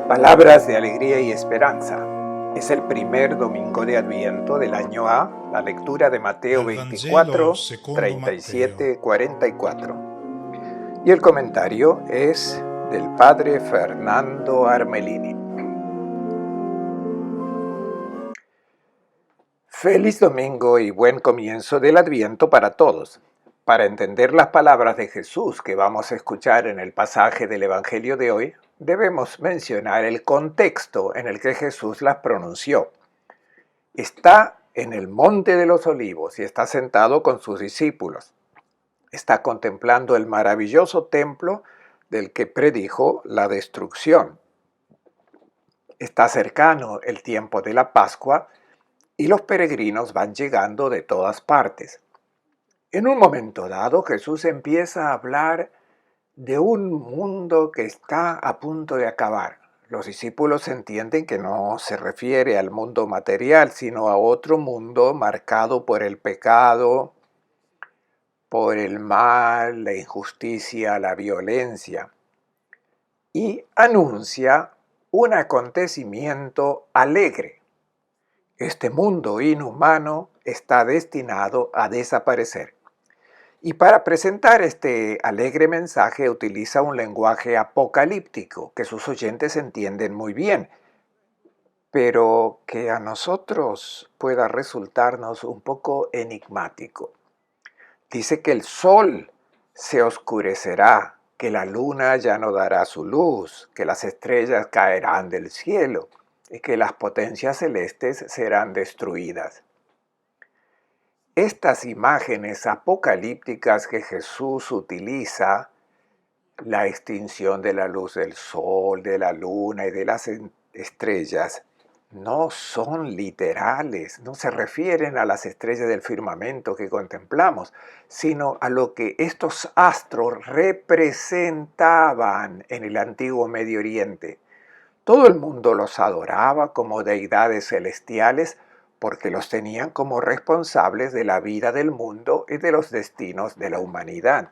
Palabras de alegría y esperanza. Es el primer domingo de Adviento del año A, la lectura de Mateo Dal Vangelo 24, secondo Matteo. 37, 44. Y el comentario es del padre Fernando Armelini. Feliz domingo y buen comienzo del Adviento para todos. Para entender las palabras de Jesús que vamos a escuchar en el pasaje del Evangelio de hoy, debemos mencionar el contexto en el que Jesús las pronunció. Está en el Monte de los Olivos y está sentado con sus discípulos. Está contemplando el maravilloso templo del que predijo la destrucción. Está cercano el tiempo de la Pascua y los peregrinos van llegando de todas partes. En un momento dado, Jesús empieza a hablar de un mundo que está a punto de acabar. Los discípulos entienden que no se refiere al mundo material, sino a otro mundo marcado por el pecado, por el mal, la injusticia, la violencia. Y anuncia un acontecimiento alegre. Este mundo inhumano está destinado a desaparecer. Y para presentar este alegre mensaje utiliza un lenguaje apocalíptico que sus oyentes entienden muy bien, pero que a nosotros pueda resultarnos un poco enigmático. Dice que el sol se oscurecerá, que la luna ya no dará su luz, que las estrellas caerán del cielo y que las potencias celestes serán destruidas. Estas imágenes apocalípticas que Jesús utiliza, la extinción de la luz del sol, de la luna y de las estrellas, no son literales, no se refieren a las estrellas del firmamento que contemplamos, sino a lo que estos astros representaban en el antiguo Medio Oriente. Todo el mundo los adoraba como deidades celestiales porque los tenían como responsables de la vida del mundo y de los destinos de la humanidad.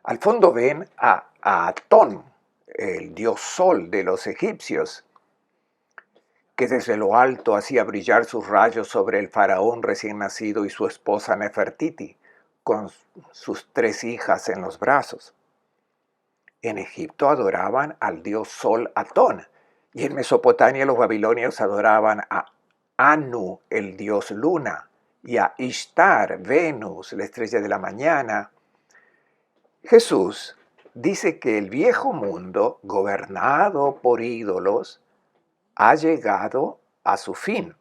Al fondo ven a Atón, el dios sol de los egipcios, que desde lo alto hacía brillar sus rayos sobre el faraón recién nacido y su esposa Nefertiti, con sus 3 hijas en los brazos. En Egipto adoraban al dios sol Atón, y en Mesopotamia los babilonios adoraban a Anu, el dios luna, y a Ishtar, Venus, la estrella de la mañana. Jesús dice que el viejo mundo, gobernado por ídolos, ha llegado a su fin.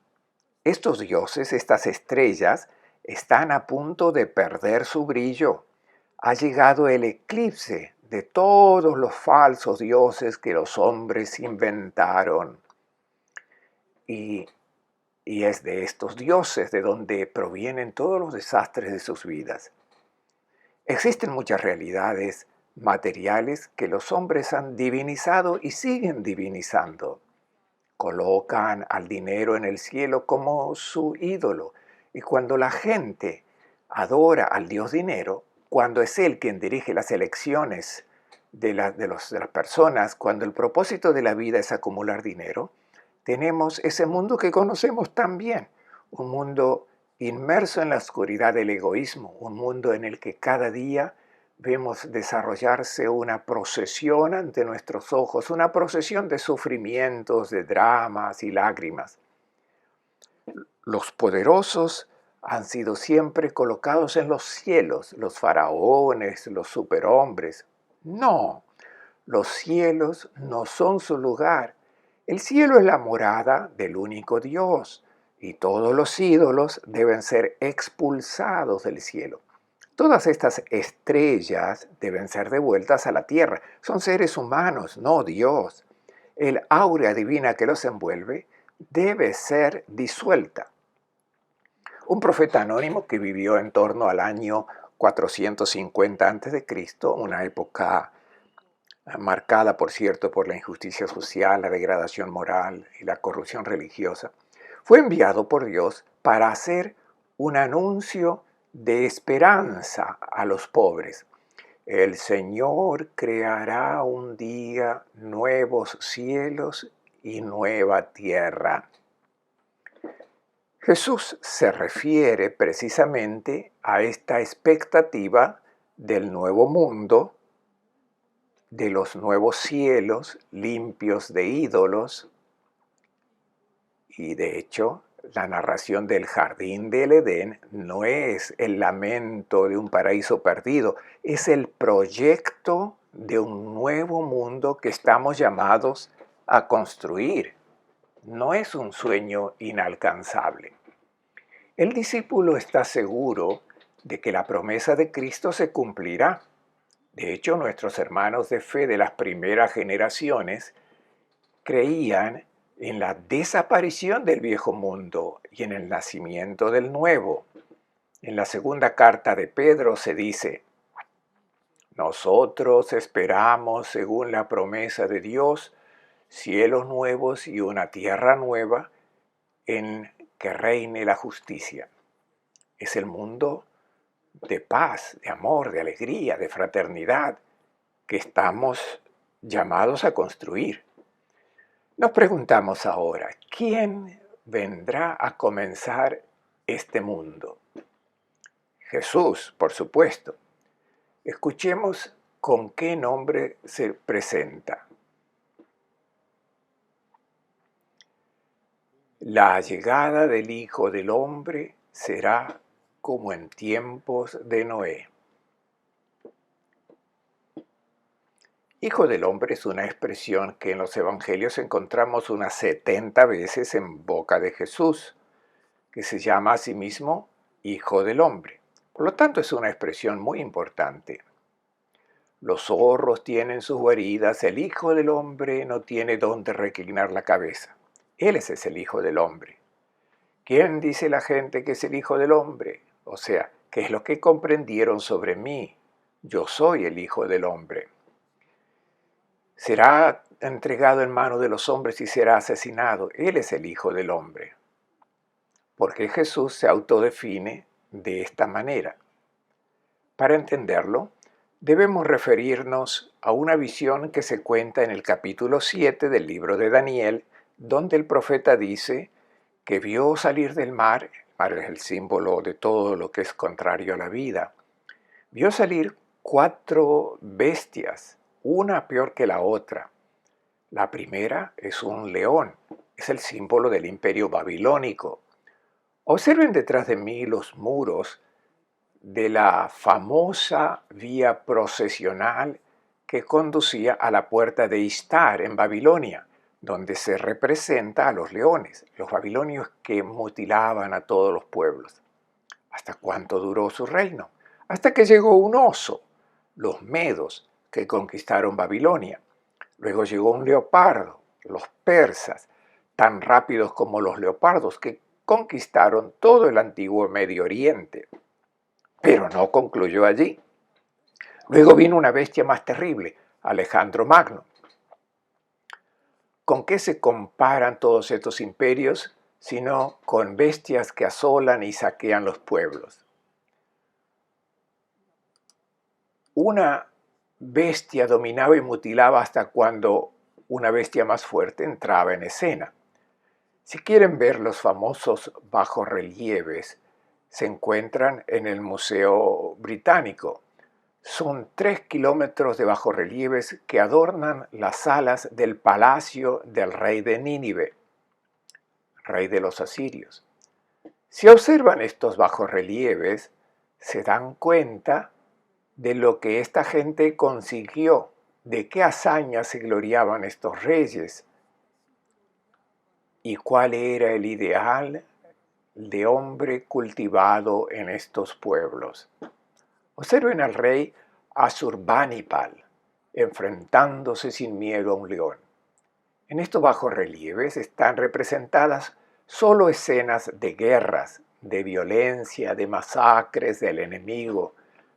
Estos dioses, estas estrellas, están a punto de perder su brillo. Ha llegado el eclipse de todos los falsos dioses que los hombres inventaron. Y es de estos dioses de donde provienen todos los desastres de sus vidas. Existen muchas realidades materiales que los hombres han divinizado y siguen divinizando. Colocan al dinero en el cielo como su ídolo. Y cuando la gente adora al dios dinero, cuando es él quien dirige las elecciones de las personas, cuando el propósito de la vida es acumular dinero, tenemos ese mundo que conocemos tan bien, un mundo inmerso en la oscuridad del egoísmo, un mundo en el que cada día vemos desarrollarse una procesión ante nuestros ojos, una procesión de sufrimientos, de dramas y lágrimas. Los poderosos han sido siempre colocados en los cielos, los faraones, los superhombres. No, los cielos no son su lugar. El cielo es la morada del único Dios y todos los ídolos deben ser expulsados del cielo. Todas estas estrellas deben ser devueltas a la tierra. Son seres humanos, no Dios. El áurea divina que los envuelve debe ser disuelta. Un profeta anónimo que vivió en torno al año 450 a.C., una época marcada, por cierto, por la injusticia social, la degradación moral y la corrupción religiosa, fue enviado por Dios para hacer un anuncio de esperanza a los pobres. El Señor creará un día nuevos cielos y nueva tierra. Jesús se refiere precisamente a esta expectativa del nuevo mundo, de los nuevos cielos limpios de ídolos, y de hecho la narración del jardín del Edén no es el lamento de un paraíso perdido, es el proyecto de un nuevo mundo que estamos llamados a construir. No es un sueño inalcanzable. El discípulo está seguro de que la promesa de Cristo se cumplirá. De hecho, nuestros hermanos de fe de las primeras generaciones creían en la desaparición del viejo mundo y en el nacimiento del nuevo. En la segunda carta de Pedro se dice: nosotros esperamos, según la promesa de Dios, cielos nuevos y una tierra nueva en que reine la justicia. Es el mundo de paz, de amor, de alegría, de fraternidad que estamos llamados a construir. Nos preguntamos ahora, ¿quién vendrá a comenzar este mundo? Jesús, por supuesto. Escuchemos con qué nombre se presenta. La llegada del Hijo del Hombre será como en tiempos de Noé. Hijo del Hombre es una expresión que en los evangelios encontramos unas 70 veces en boca de Jesús, que se llama a sí mismo Hijo del Hombre. Por lo tanto, es una expresión muy importante. Los zorros tienen sus guaridas, el Hijo del Hombre no tiene dónde reclinar la cabeza. Él es el Hijo del Hombre. ¿Quién dice la gente que es el Hijo del Hombre? O sea, ¿qué es lo que comprendieron sobre mí? Yo soy el Hijo del Hombre. Será entregado en manos de los hombres y será asesinado. Él es el Hijo del Hombre. Porque Jesús se autodefine de esta manera. Para entenderlo, debemos referirnos a una visión que se cuenta en el capítulo 7 del libro de Daniel, donde el profeta dice que vio salir del mar, el mar es el símbolo de todo lo que es contrario a la vida, vio salir 4 bestias, una peor que la otra. La primera es un león, es el símbolo del imperio babilónico. Observen detrás de mí los muros de la famosa vía procesional que conducía a la puerta de Ishtar en Babilonia, donde se representa a los leones, los babilonios que mutilaban a todos los pueblos. ¿Hasta cuánto duró su reino? Hasta que llegó un oso, los medos, que conquistaron Babilonia. Luego llegó un leopardo, los persas, tan rápidos como los leopardos, que conquistaron todo el antiguo Medio Oriente. Pero no concluyó allí. Luego vino una bestia más terrible, Alejandro Magno. ¿Con qué se comparan todos estos imperios sino con bestias que asolan y saquean los pueblos? Una bestia dominaba y mutilaba hasta cuando una bestia más fuerte entraba en escena. Si quieren ver los famosos bajorrelieves, se encuentran en el Museo Británico. Son 3 kilómetros de bajorrelieves que adornan las salas del palacio del rey de Nínive, rey de los asirios. Si observan estos bajorrelieves, se dan cuenta de lo que esta gente consiguió, de qué hazañas se gloriaban estos reyes y cuál era el ideal de hombre cultivado en estos pueblos. Observen al rey Asurbanipal enfrentándose sin miedo a un león. En estos bajorrelieves están representadas solo escenas de guerras, de violencia, de masacres del enemigo,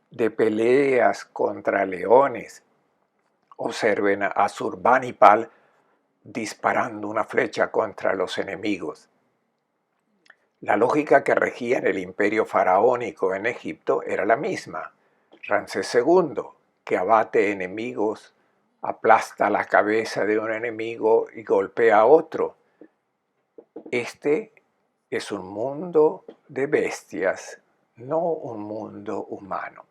de peleas contra leones. Observen a Asurbanipal disparando una flecha contra los enemigos. La lógica que regía en el imperio faraónico en Egipto era la misma. Ramsés II, que abate enemigos, aplasta la cabeza de un enemigo y golpea a otro. Este es un mundo de bestias, no un mundo humano.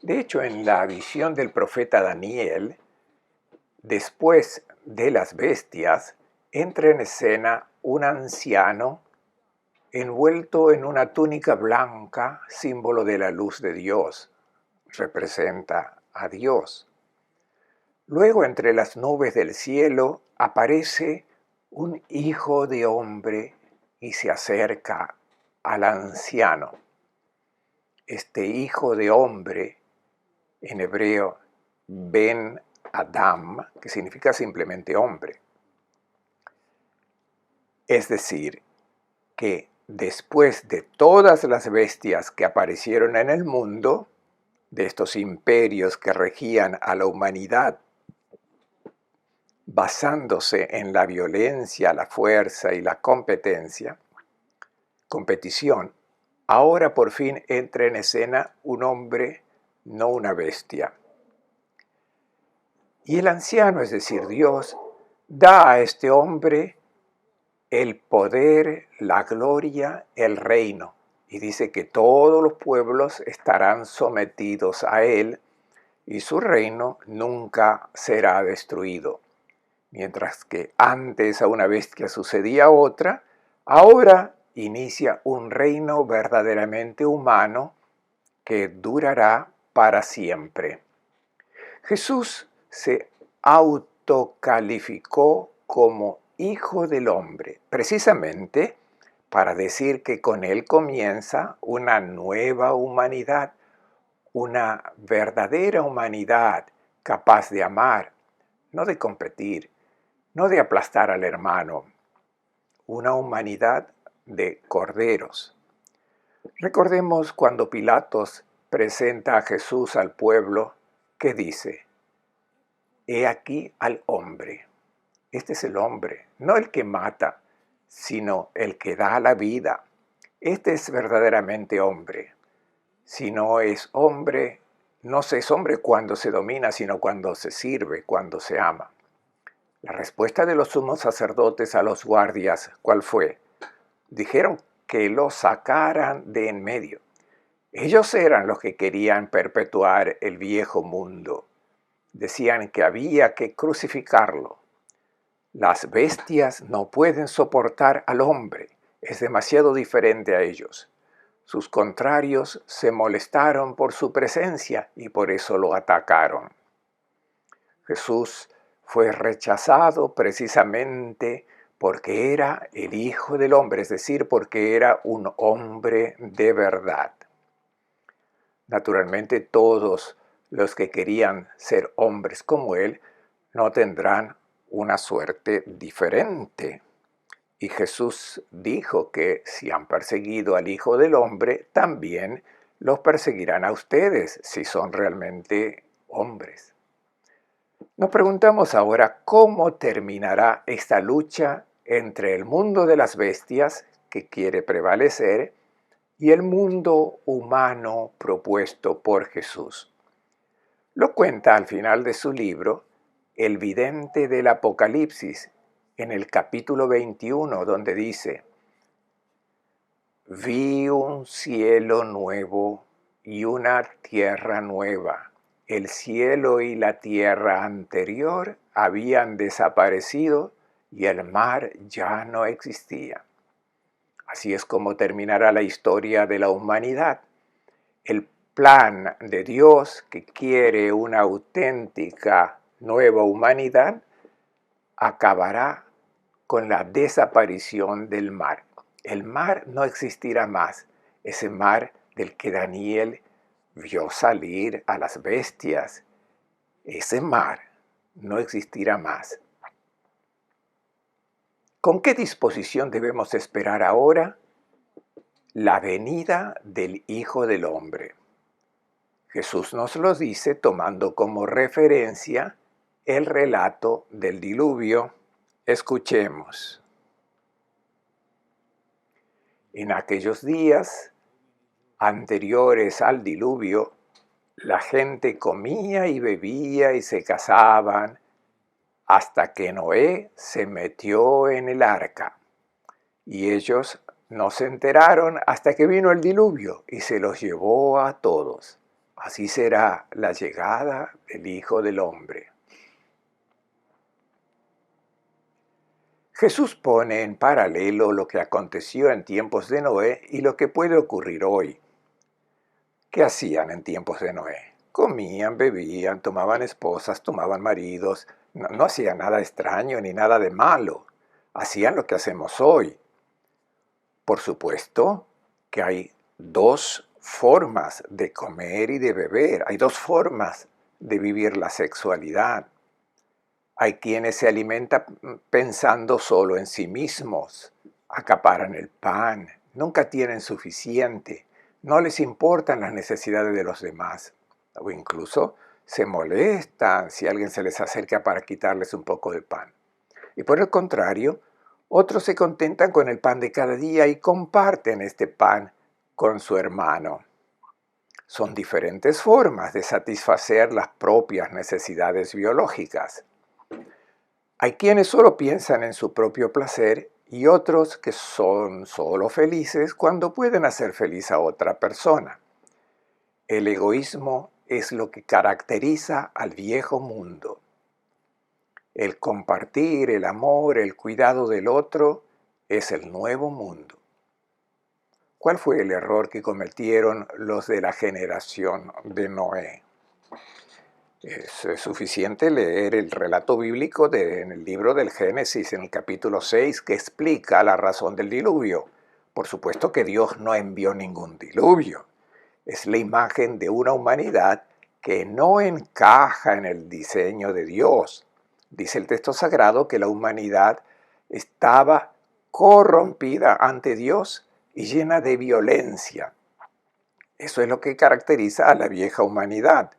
De hecho, en la visión del profeta Daniel, después de las bestias, entra en escena un anciano envuelto en una túnica blanca, símbolo de la luz de Dios. Representa a Dios. Luego, entre las nubes del cielo, aparece un hijo de hombre y se acerca al anciano. Este hijo de hombre, en hebreo, Ben Adam, que significa simplemente hombre. Es decir, que después de todas las bestias que aparecieron en el mundo, de estos imperios que regían a la humanidad, basándose en la violencia, la fuerza y la competición, ahora por fin entra en escena un hombre, no una bestia. Y el anciano, es decir, Dios, da a este hombre el poder, la gloria, el reino. Y dice que todos los pueblos estarán sometidos a él y su reino nunca será destruido. Mientras que antes a una bestia sucedía otra, ahora inicia un reino verdaderamente humano que durará para siempre. Jesús se autocalificó como Hijo del Hombre, precisamente para decir que con él comienza una nueva humanidad, una verdadera humanidad capaz de amar, no de competir, no de aplastar al hermano, una humanidad de corderos. Recordemos cuando Pilatos presenta a Jesús al pueblo, que dice: «He aquí al hombre». Este es el hombre, no el que mata, sino el que da la vida. Este es verdaderamente hombre. Si no es hombre, no se es hombre cuando se domina, sino cuando se sirve, cuando se ama. La respuesta de los sumos sacerdotes a los guardias, ¿cuál fue? Dijeron que lo sacaran de en medio. Ellos eran los que querían perpetuar el viejo mundo. Decían que había que crucificarlo. Las bestias no pueden soportar al hombre, es demasiado diferente a ellos. Sus contrarios se molestaron por su presencia y por eso lo atacaron. Jesús fue rechazado precisamente porque era el Hijo del Hombre, es decir, porque era un hombre de verdad. Naturalmente, todos los que querían ser hombres como él no tendrán una suerte diferente. Y Jesús dijo que si han perseguido al Hijo del Hombre, también los perseguirán a ustedes si son realmente hombres. Nos preguntamos ahora cómo terminará esta lucha entre el mundo de las bestias, que quiere prevalecer, y el mundo humano propuesto por Jesús. Lo cuenta al final de su libro el vidente del Apocalipsis, en el capítulo 21, donde dice: «Vi un cielo nuevo y una tierra nueva. El cielo y la tierra anterior habían desaparecido y el mar ya no existía». Así es como terminará la historia de la humanidad. El plan de Dios, que quiere una auténtica nueva humanidad, acabará con la desaparición del mar. El mar no existirá más, ese mar del que Daniel vio salir a las bestias. Ese mar no existirá más. ¿Con qué disposición debemos esperar ahora la venida del Hijo del Hombre? Jesús nos lo dice tomando como referencia el relato del diluvio. Escuchemos. En aquellos días anteriores al diluvio, La gente comía y bebía y se casaban hasta que Noé se metió en el arca. Y ellos no se enteraron hasta que vino el diluvio y se los llevó a todos. Así será la llegada del Hijo del Hombre. Jesús pone en paralelo lo que aconteció en tiempos de Noé y lo que puede ocurrir hoy. ¿Qué hacían en tiempos de Noé? Comían, bebían, tomaban esposas, tomaban maridos. No hacían nada extraño ni nada de malo. Hacían lo que hacemos hoy. Por supuesto que hay dos formas de comer y de beber. Hay dos formas de vivir la sexualidad. Hay quienes se alimentan pensando solo en sí mismos, acaparan el pan, nunca tienen suficiente, no les importan las necesidades de los demás, o incluso se molestan si alguien se les acerca para quitarles un poco de pan. Y por el contrario, otros se contentan con el pan de cada día y comparten este pan con su hermano. Son diferentes formas de satisfacer las propias necesidades biológicas. Hay quienes solo piensan en su propio placer y otros que son solo felices cuando pueden hacer feliz a otra persona. El egoísmo es lo que caracteriza al viejo mundo. El compartir, el amor, el cuidado del otro es el nuevo mundo. ¿Cuál fue el error que cometieron los de la generación de Noé? Es suficiente leer el relato bíblico en el libro del Génesis, en el capítulo 6, que explica la razón del diluvio. Por supuesto que Dios no envió ningún diluvio. Es la imagen de una humanidad que no encaja en el diseño de Dios. Dice el texto sagrado que la humanidad estaba corrompida ante Dios y llena de violencia. Eso es lo que caracteriza a la vieja humanidad.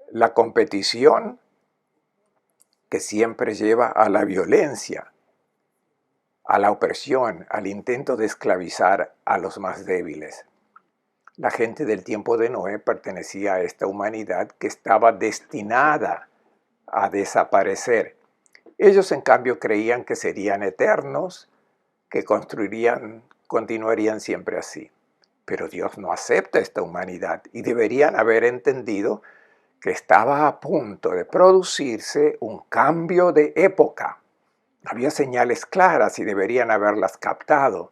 La competición que siempre lleva a la violencia, a la opresión, al intento de esclavizar a los más débiles. La gente del tiempo de Noé pertenecía a esta humanidad que estaba destinada a desaparecer. Ellos en cambio creían que serían eternos, que continuarían siempre así. Pero Dios no acepta esta humanidad y deberían haber entendido que estaba a punto de producirse un cambio de época. Había señales claras y deberían haberlas captado.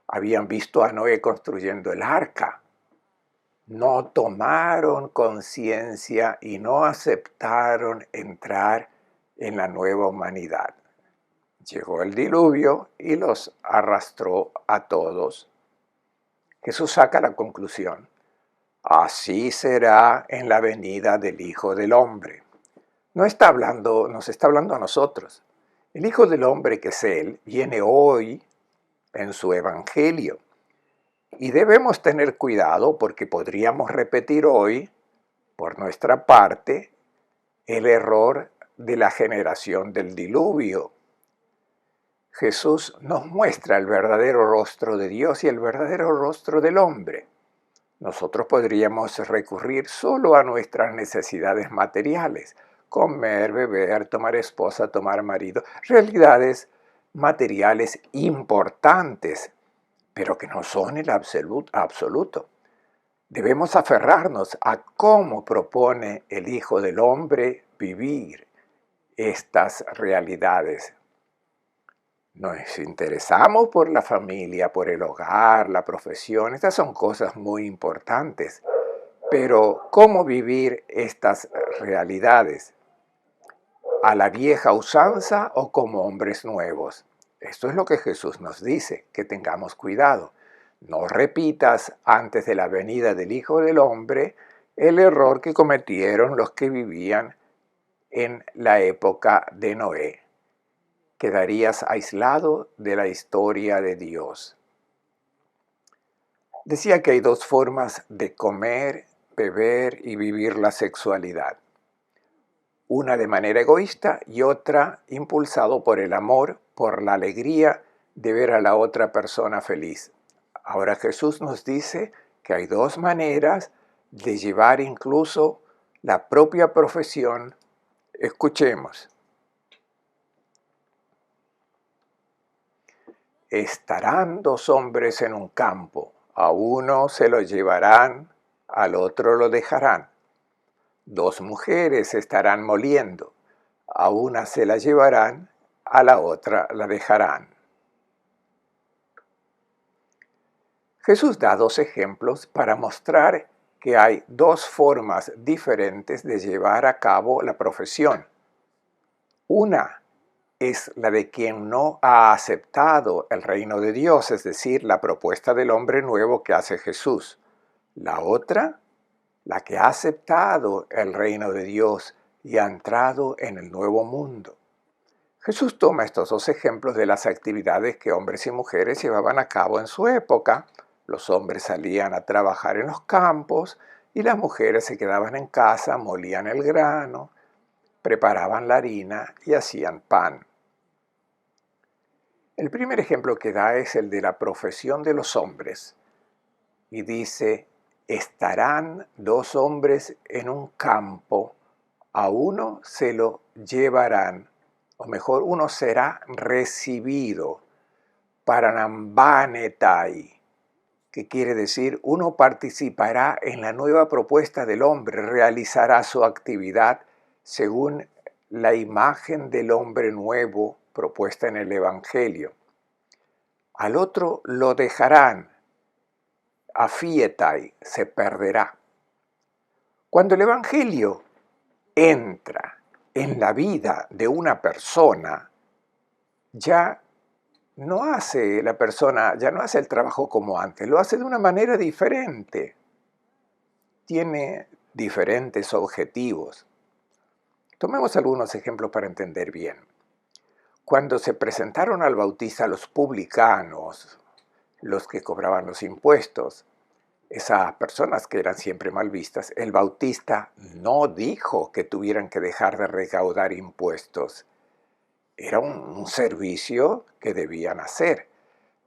Habían visto a Noé construyendo el arca. No tomaron conciencia y no aceptaron entrar en la nueva humanidad. Llegó el diluvio y los arrastró a todos. Jesús saca la conclusión. Así será en la venida del Hijo del Hombre. Nos está hablando a nosotros. El Hijo del Hombre, que es Él, viene hoy en su Evangelio. Y debemos tener cuidado porque podríamos repetir hoy, por nuestra parte, el error de la generación del diluvio. Jesús nos muestra el verdadero rostro de Dios y el verdadero rostro del hombre. Nosotros podríamos recurrir solo a nuestras necesidades materiales, comer, beber, tomar esposa, tomar marido, realidades materiales importantes, pero que no son el absoluto. Debemos aferrarnos a cómo propone el Hijo del Hombre vivir estas realidades. Nos interesamos por la familia, por el hogar, la profesión. Estas son cosas muy importantes. Pero, ¿cómo vivir estas realidades? ¿A la vieja usanza o como hombres nuevos? Esto es lo que Jesús nos dice, que tengamos cuidado. No repitas antes de la venida del Hijo del Hombre el error que cometieron los que vivían en la época de Noé. Quedarías aislado de la historia de Dios. Decía que hay dos formas de comer, beber y vivir la sexualidad. Una de manera egoísta y otra impulsado por el amor, por la alegría de ver a la otra persona feliz. Ahora Jesús nos dice que hay dos maneras de llevar incluso la propia profesión. Escuchemos. Estarán dos hombres en un campo, a uno se lo llevarán, al otro lo dejarán. Dos mujeres estarán moliendo, a una se la llevarán, a la otra la dejarán. Jesús da dos ejemplos para mostrar que hay dos formas diferentes de llevar a cabo la profesión. Una es la de quien no ha aceptado el reino de Dios, es decir, la propuesta del hombre nuevo que hace Jesús. La otra, la que ha aceptado el reino de Dios y ha entrado en el nuevo mundo. Jesús toma estos dos ejemplos de las actividades que hombres y mujeres llevaban a cabo en su época. Los hombres salían a trabajar en los campos y las mujeres se quedaban en casa, molían el grano, preparaban la harina y hacían pan. El primer ejemplo que da es el de la profesión de los hombres. Y dice, estarán dos hombres en un campo, a uno se lo llevarán, o mejor, uno será recibido, paranambanetai, que quiere decir, uno participará en la nueva propuesta del hombre, realizará su actividad según la imagen del hombre nuevo propuesta en el Evangelio. Al otro lo dejarán, afietai, se perderá. Cuando el Evangelio entra en la vida de una persona, ya no hace el trabajo como antes, lo hace de una manera diferente. Tiene diferentes objetivos. Tomemos algunos ejemplos para entender bien. Cuando se presentaron al Bautista los publicanos, los que cobraban los impuestos, esas personas que eran siempre mal vistas, el Bautista no dijo que tuvieran que dejar de recaudar impuestos. Era un servicio que debían hacer,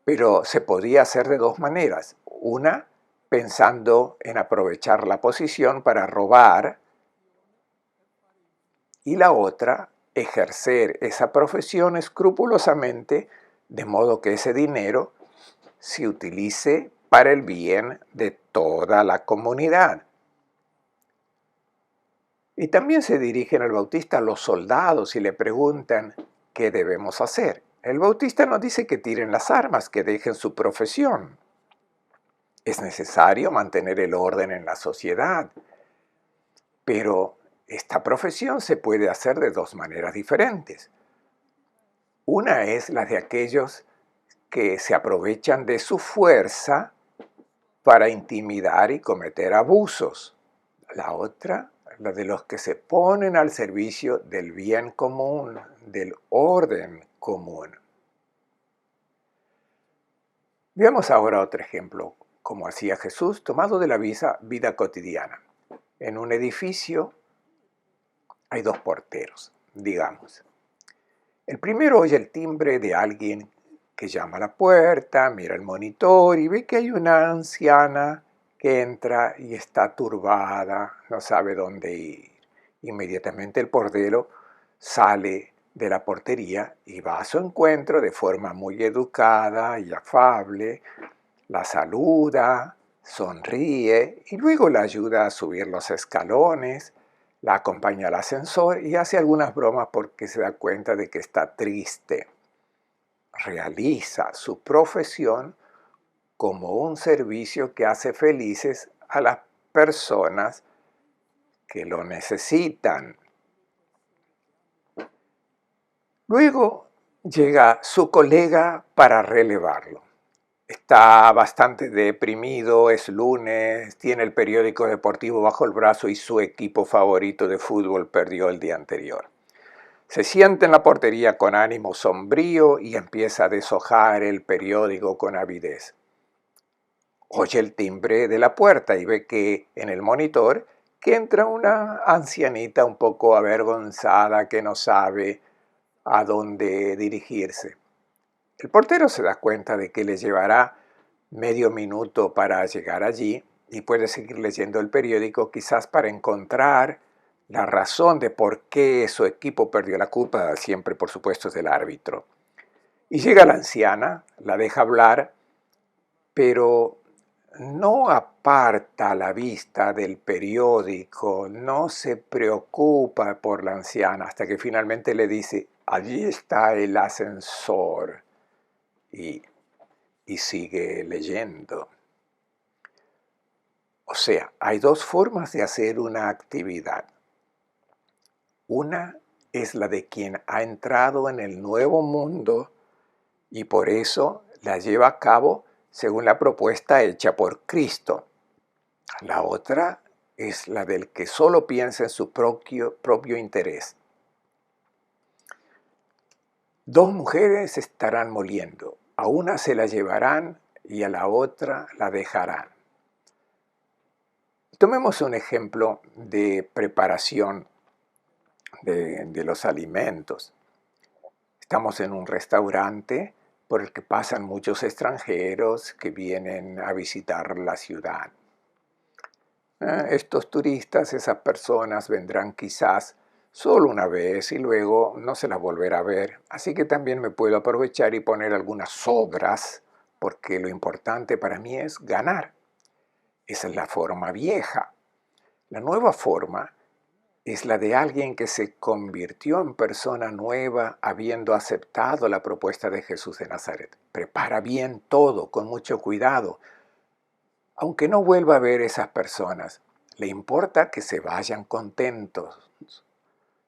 pero se podía hacer de dos maneras. Una, pensando en aprovechar la posición para robar, y la otra, ejercer esa profesión escrupulosamente, de modo que ese dinero se utilice para el bien de toda la comunidad. Y también se dirigen al Bautista los soldados y le preguntan qué debemos hacer. El Bautista no dice que tiren las armas, que dejen su profesión. Es necesario mantener el orden en la sociedad, pero esta profesión se puede hacer de dos maneras diferentes. Una es la de aquellos que se aprovechan de su fuerza para intimidar y cometer abusos. La otra, la de los que se ponen al servicio del bien común, del orden común. Veamos ahora otro ejemplo, como hacía Jesús, tomado de la vida cotidiana. En un edificio hay dos porteros, digamos. El primero oye el timbre de alguien que llama a la puerta, mira el monitor y ve que hay una anciana que entra y está turbada, no sabe dónde ir. Inmediatamente el portero sale de la portería y va a su encuentro de forma muy educada y afable, la saluda, sonríe y luego la ayuda a subir los escalones, la acompaña al ascensor y hace algunas bromas porque se da cuenta de que está triste. Realiza su profesión como un servicio que hace felices a las personas que lo necesitan. Luego llega su colega para relevarlo. Está bastante deprimido, es lunes, tiene el periódico deportivo bajo el brazo y su equipo favorito de fútbol perdió el día anterior. Se sienta en la portería con ánimo sombrío y empieza a deshojar el periódico con avidez. Oye el timbre de la puerta y ve que en el monitor que entra una ancianita un poco avergonzada que no sabe a dónde dirigirse. El portero se da cuenta de que le llevará medio minuto para llegar allí y puede seguir leyendo el periódico quizás para encontrar la razón de por qué su equipo perdió. La culpa siempre, por supuesto, es del árbitro. Y llega la anciana, la deja hablar, pero no aparta la vista del periódico, no se preocupa por la anciana hasta que finalmente le dice, allí está el ascensor, y, y sigue leyendo. O sea, hay dos formas de hacer una actividad. Una es la de quien ha entrado en el nuevo mundo y por eso la lleva a cabo según la propuesta hecha por Cristo. La otra es la del que solo piensa en su propio interés. Dos mujeres estarán moliendo, a una se la llevarán y a la otra la dejarán. Tomemos un ejemplo de preparación de los alimentos. Estamos en un restaurante por el que pasan muchos extranjeros que vienen a visitar la ciudad. Estos turistas, esas personas vendrán quizás solo una vez y luego no se las volverá a ver. Así que también me puedo aprovechar y poner algunas sobras porque lo importante para mí es ganar. Esa es la forma vieja. La nueva forma es la de alguien que se convirtió en persona nueva habiendo aceptado la propuesta de Jesús de Nazaret. Prepara bien todo, con mucho cuidado. Aunque no vuelva a ver esas personas, le importa que se vayan contentos.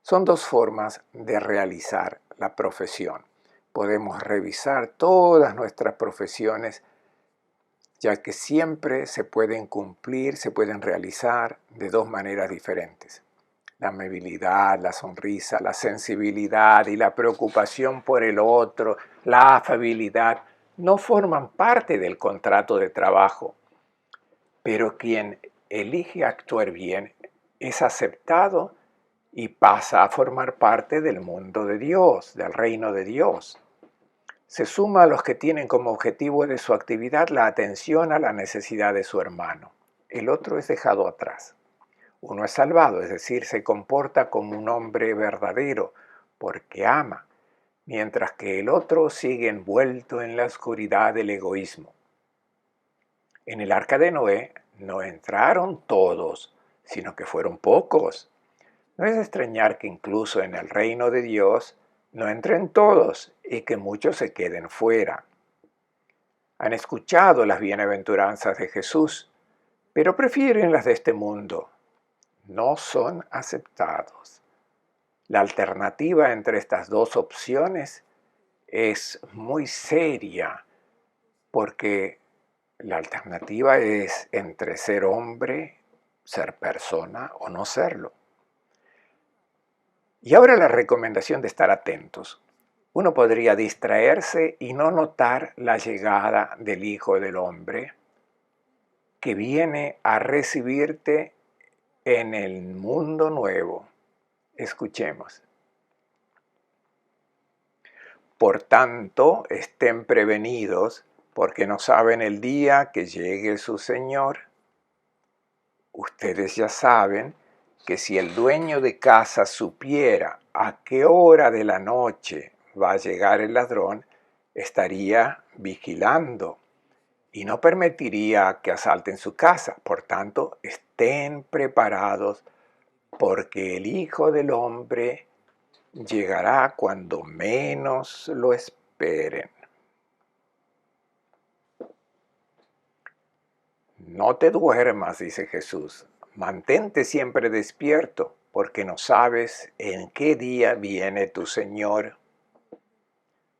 Son dos formas de realizar la profesión. Podemos revisar todas nuestras profesiones, ya que siempre se pueden cumplir, se pueden realizar de dos maneras diferentes. La amabilidad, la sonrisa, la sensibilidad y la preocupación por el otro, la afabilidad, no forman parte del contrato de trabajo. Pero quien elige actuar bien es aceptado y pasa a formar parte del mundo de Dios, del reino de Dios. Se suma a los que tienen como objetivo de su actividad la atención a la necesidad de su hermano. El otro es dejado atrás. Uno es salvado, es decir, se comporta como un hombre verdadero porque ama, mientras que el otro sigue envuelto en la oscuridad del egoísmo. En el arca de Noé no entraron todos, sino que fueron pocos. No es de extrañar que incluso en el reino de Dios no entren todos y que muchos se queden fuera. Han escuchado las bienaventuranzas de Jesús, pero prefieren las de este mundo. No son aceptados. La alternativa entre estas dos opciones es muy seria, porque la alternativa es entre ser hombre, ser persona o no serlo. Y ahora la recomendación de estar atentos. Uno podría distraerse y no notar la llegada del Hijo del Hombre que viene a recibirte en el mundo nuevo. Escuchemos. Por tanto, estén prevenidos, porque no saben el día que llegue su Señor. Ustedes ya saben que si el dueño de casa supiera a qué hora de la noche va a llegar el ladrón, estaría vigilando y no permitiría que asalten su casa. Por tanto, estén preparados, porque el Hijo del Hombre llegará cuando menos lo esperen. No te duermas, dice Jesús, mantente siempre despierto, porque no sabes en qué día viene tu Señor.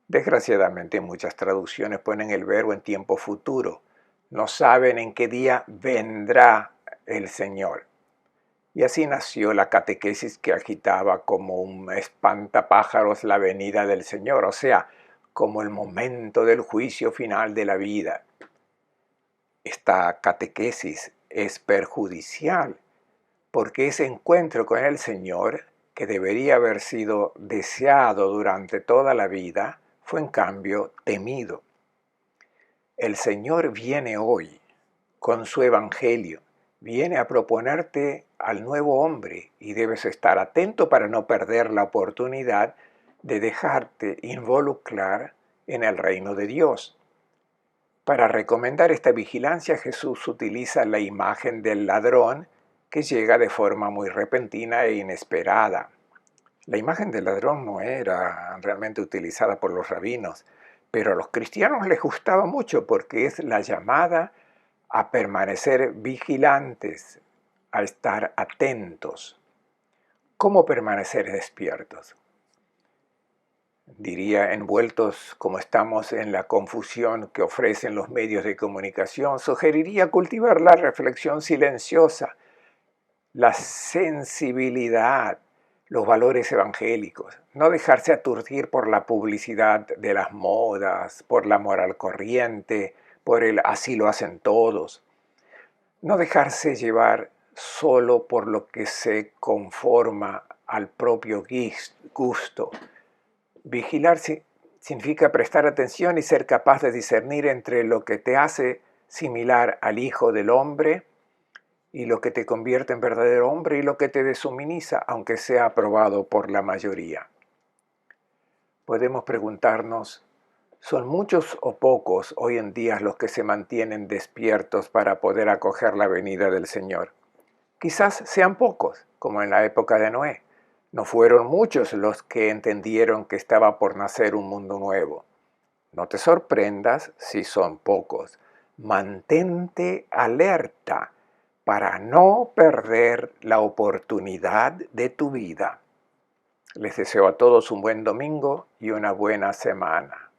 Desgraciadamente muchas traducciones ponen el verbo en tiempo futuro. No saben en qué día vendrá el Señor. Y así nació la catequesis que agitaba como un espantapájaros la venida del Señor, o sea, como el momento del juicio final de la vida. Esta catequesis es perjudicial porque ese encuentro con el Señor, que debería haber sido deseado durante toda la vida, fue en cambio temido. El Señor viene hoy, con su evangelio. Viene a proponerte al nuevo hombre y debes estar atento para no perder la oportunidad de dejarte involucrar en el reino de Dios. Para recomendar esta vigilancia, Jesús utiliza la imagen del ladrón que llega de forma muy repentina e inesperada. La imagen del ladrón no era realmente utilizada por los rabinos, pero a los cristianos les gustaba mucho porque es la llamada a permanecer vigilantes, a estar atentos. ¿Cómo permanecer despiertos? Diría, envueltos como estamos en la confusión que ofrecen los medios de comunicación, sugeriría cultivar la reflexión silenciosa, la sensibilidad, los valores evangélicos, no dejarse aturdir por la publicidad de las modas, por la moral corriente, por el así lo hacen todos, no dejarse llevar solo por lo que se conforma al propio gusto. Vigilar significa prestar atención y ser capaz de discernir entre lo que te hace similar al Hijo del Hombre y lo que te convierte en verdadero hombre y lo que te deshumaniza, aunque sea aprobado por la mayoría. Podemos preguntarnos, ¿son muchos o pocos hoy en día los que se mantienen despiertos para poder acoger la venida del Señor? Quizás sean pocos, como en la época de Noé. No fueron muchos los que entendieron que estaba por nacer un mundo nuevo. No te sorprendas si son pocos. Mantente alerta para no perder la oportunidad de tu vida. Les deseo a todos un buen domingo y una buena semana.